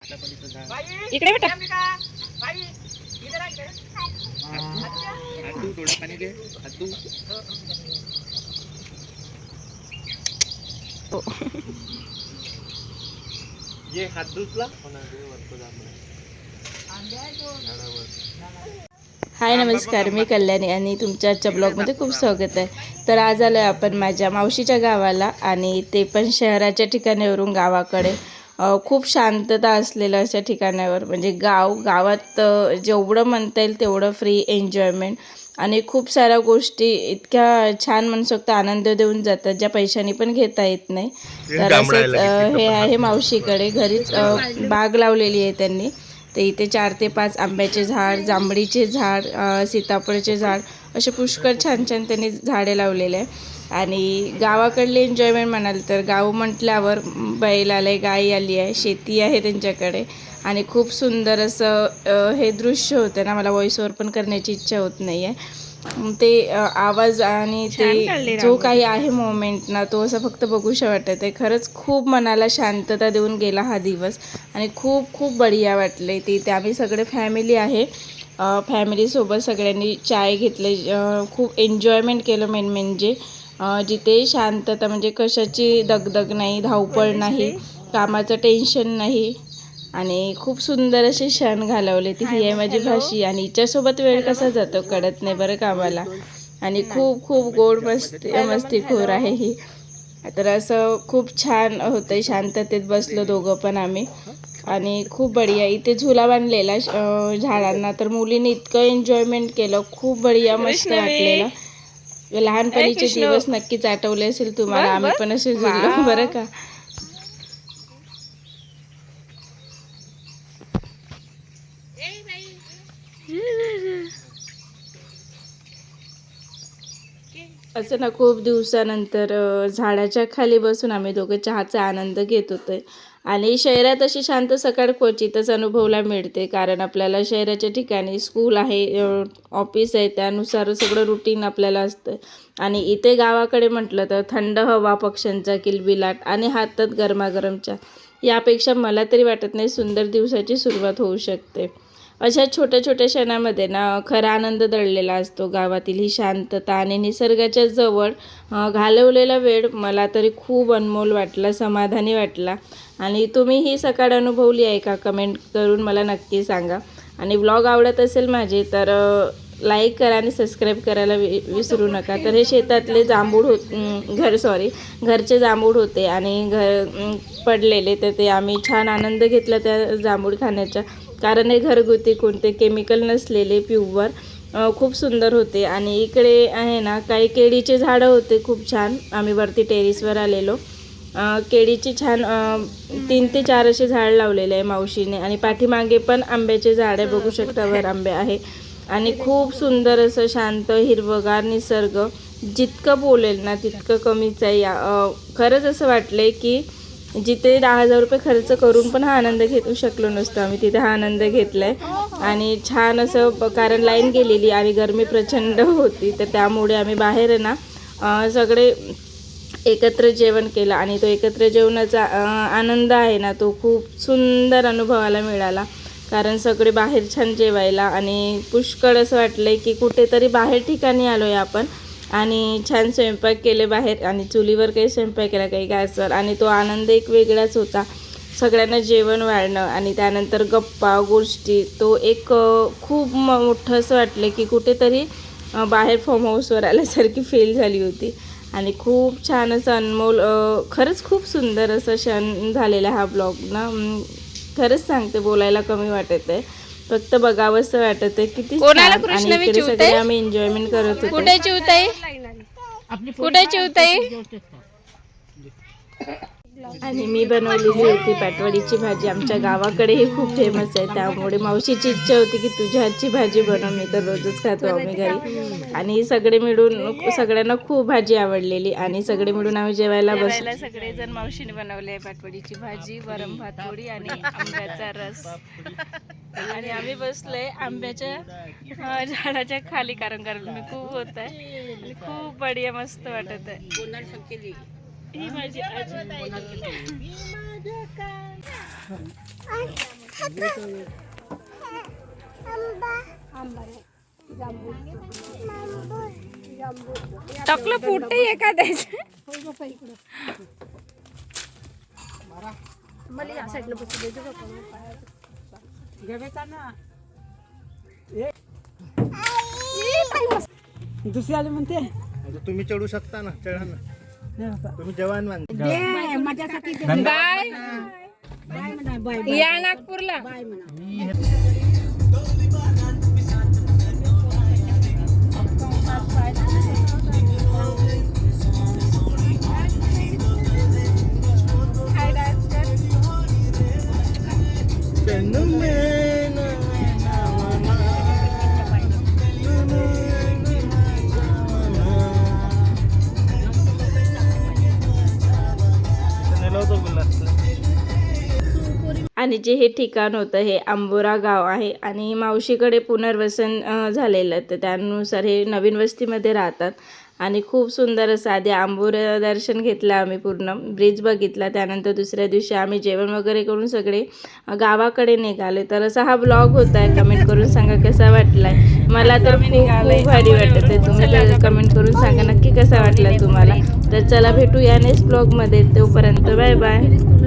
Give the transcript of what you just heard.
इकडे बेटा. ये हात धुतला. हाय नमस्कार, मी कल्याणी आणि तुमच्या आजच्या ब्लॉगमध्ये खूप स्वागत आहे. तर आज आलो आपण माझ्या मावशीच्या गावाला आणि ते पण शहराच्या ठिकाणावरून गावाकडे. खूप शांतता असलेलं अशा ठिकाणावर, म्हणजे गावात जेवढं म्हणता येईल तेवढं फ्री एन्जॉयमेंट आणि खूप साऱ्या गोष्टी इतक्या छान म्हणू शकतो आनंद देऊन जातात ज्या पैशाने पण घेता येत नाही. तर असंच हे आहे मावशीकडे घरीच बाग लावलेली आहे त्यांनी. ते इथे 4 ते 5 आंब्याचे झाड, जांभळीचे झाड, सीताफळचे झाड असे पुष्कळ छान छान त्यांनी झाडे लावलेले आहे. आणि गावाकडले एन्जॉयमेंट म्हणाल तर गाव म्हटल्यावर बैल आले, गाई आली आहे, शेती आहे त्यांच्याकडे आणि खूप सुंदर असं हे दृश्य होतं ना. मला व्हॉइस ओव्हर पण करण्याची इच्छा होत नाही आहे. ते आवाज आणि ते जो काही आहे मोमेंट ना, तो असं फक्त बघूशा वाटत आहे. खरंच खूप मनाला शांतता देऊन गेला हा दिवस आणि खूप खूप बढिया वाटले. ते आम्ही सगळे फॅमिली आहे, फॅमिलीसोबत सगळ्यांनी चाय घेतले, खूप एन्जॉयमेंट केलं. मेन म्हणजे जिथे शांतता, म्हणजे कशाची दगदग नाही, धावपळ नाही, कामाचं टेन्शन नाही आणि खूप सुंदर असे क्षण घालवले. ती ही आहे माझी भाषी आणि हिच्यासोबत वेळ कसा जातो कळत नाही बरं कामाला. आणि खूप खूप गोड मस्तीखोर आहे ही. तर असं खूप छान होतं, शांततेत बसलो दोघं पण आम्ही आणि खूप बढिया. इथे झुला बांधलेला झाडांना, तर मुलीने इतकं एन्जॉयमेंट केलं, खूप बढिया मस्त वाटलेलं. लहानपणीचे दिवस नक्कीच आठवले असेल तुम्हाला. आम्ही पण असे झुललो बरं का. असं ना, खूप दिवसानंतर झाडाच्या खाली बसून आम्ही दोघं चहाचा आनंद घेत होतोय. आणि शहरात अशी शांत सकाळ क्वचितच अनुभवला मिळते, कारण आपल्याला शहराच्या ठिकाणी स्कूल आहे, ऑफिस आहे, त्यानुसार सगळं रुटीन आपल्याला असतं. आणि इथे गावाकडे म्हटलं तर थंड हवा, पक्ष्यांचा किलबिलाट आणि हातात गरमागरम चहा, यापेक्षा मला तरी वाटत नाही सुंदर दिवसाची सुरुवात होऊ शकते. अशा छोट्या छोट्या क्षणामध्ये ना खरा आनंद दडलेला असतो. गावातील ही शांतता आणि निसर्गाच्या जवळ घालवलेला वेळ मला तरी खूप अनमोल वाटला, समाधानी वाटला. आणि तुम्ही ही सकाळ अनुभवली आहे का? कमेंट करून मला नक्की सांगा. आणि व्लॉग आवडत असेल माझे तर लाईक करा आणि सबस्क्राईब करायला विसरू नका. तर हे शेतातले घरचे जांभूळ होते आणि पडलेले, तर ते आम्ही छान आनंद घेतला त्या जांभूळ खाण्याचा, कारण हे घरगुती, कोणते केमिकल नसलेले, प्युअर, खूप सुंदर होते. आणि इकडे आहे ना काही केळीचे झाडं होते खूप छान. आम्ही वरती टेरेसवर आलेलो, केळीची छान 3 ते 4 असे झाड लावलेले आहे मावशीने. आणि पाठीमागे पण आंब्याचे झाड आहे, बघू शकता वर आंबे आहे. आणि खूप सुंदर असं शांत हिरवगार निसर्ग, जितकं बोलेल ना तितकं कमीच आहे. खरंच असं वाटलंय की जिथे 10,000 रुपये खर्च करून पण हा आनंद घेऊ शकलो नसतो, आम्ही तिथे हा आनंद घेतलाय. आणि छान असं, कारण लाईन गेलेली आणि गरमी प्रचंड होती, तर त्यामुळे आम्ही बाहेर ना सगळे एकत्र जेवण केलं. आणि तो एकत्र जेवणाचा आनंद आहे ना, तो खूप सुंदर अनुभवायला मिळाला, कारण सगळे बाहेर छान जेवायला. आणि पुष्कळ असं वाटलंय की कुठेतरी बाहेर ठिकाणी आलो आहे आपण आणि छान स्वयंपाक केले बाहेर, आणि चुलीवर काही स्वयंपाक केला, काही गॅसवर. आणि तो आनंद एक वेगळाच होता, सगळ्यांना जेवण वाढणं आणि त्यानंतर गप्पा गोष्टी. तो एक खूप मोठं असं वाटलं की कुठेतरी बाहेर फार्म हाऊसवर आल्यासारखी फील झाली होती. आणि खूप छान असं अनमोल, खरंच खूप सुंदर असं क्षण झालेला हा ब्लॉग ना. खरंच सांगते, बोलायला कमी वाटत आहे, फक्त बघावंसं वाटत आहे किती छान. आणि इकडे सगळे आम्ही एन्जॉयमेंट करत होतो. कुठे चिवताई आणि मी बनवलेली होती पाटवडीची भाजी. आमच्या गावाकडे ही खूप फेमस आहे, त्यामुळे मावशीची इच्छा होती की तुझ्या हातची भाजी बनव, मी तर रोजच खातो आम्ही घरी. आणि सगळे मिळून, सगळ्यांना खूप भाजी आवडलेली आणि सगळे मिळून आम्ही जेवायला बसलो. सगळेजण मावशीने बनवले पाटवडीची भाजी, वरण भात पोळी आणि आंब्याचा रस. आणि आम्ही बसलोय आंब्याच्या झाडाच्या खाली, कारण गरमी खूप होत आहे, खूप बढिया मस्त वाटत आहे. ही माझी आजी. टाकलं पोटे एखाद्याच. दुसरी आली म्हणते आता तुम्ही चढू शकता ना, चढा ना. तुम्ही जवान माणसं. माझ्यासाठी बाय बाय या नागपूरला. बाय म्हणा. आणि जे हे ठिकाण होतं हे आंबोरा गाव आहे आणि मावशीकडे पुनर्वसन झालेलं, तर त्यानुसार हे नवीन वस्तीमध्ये राहतात. आणि खूप सुंदर असं आधी आंबोरा दर्शन घेतलं आम्ही, पूर्ण ब्रिज बघितला. त्यानंतर दुसऱ्या दिवशी आम्ही जेवण वगैरे करून सगळे गावाकडे निघाले. तर असा हा ब्लॉग होता आहे. कमेंट करून सांगा कसा वाटलाय. मला तर खूप भारी वाटत आहे. तुम्ही कमेंट करून सांगा नक्की कसा वाटला तुम्हाला. तर चला भेटू या नेक्स्ट ब्लॉगमध्ये. तोपर्यंत बाय बाय.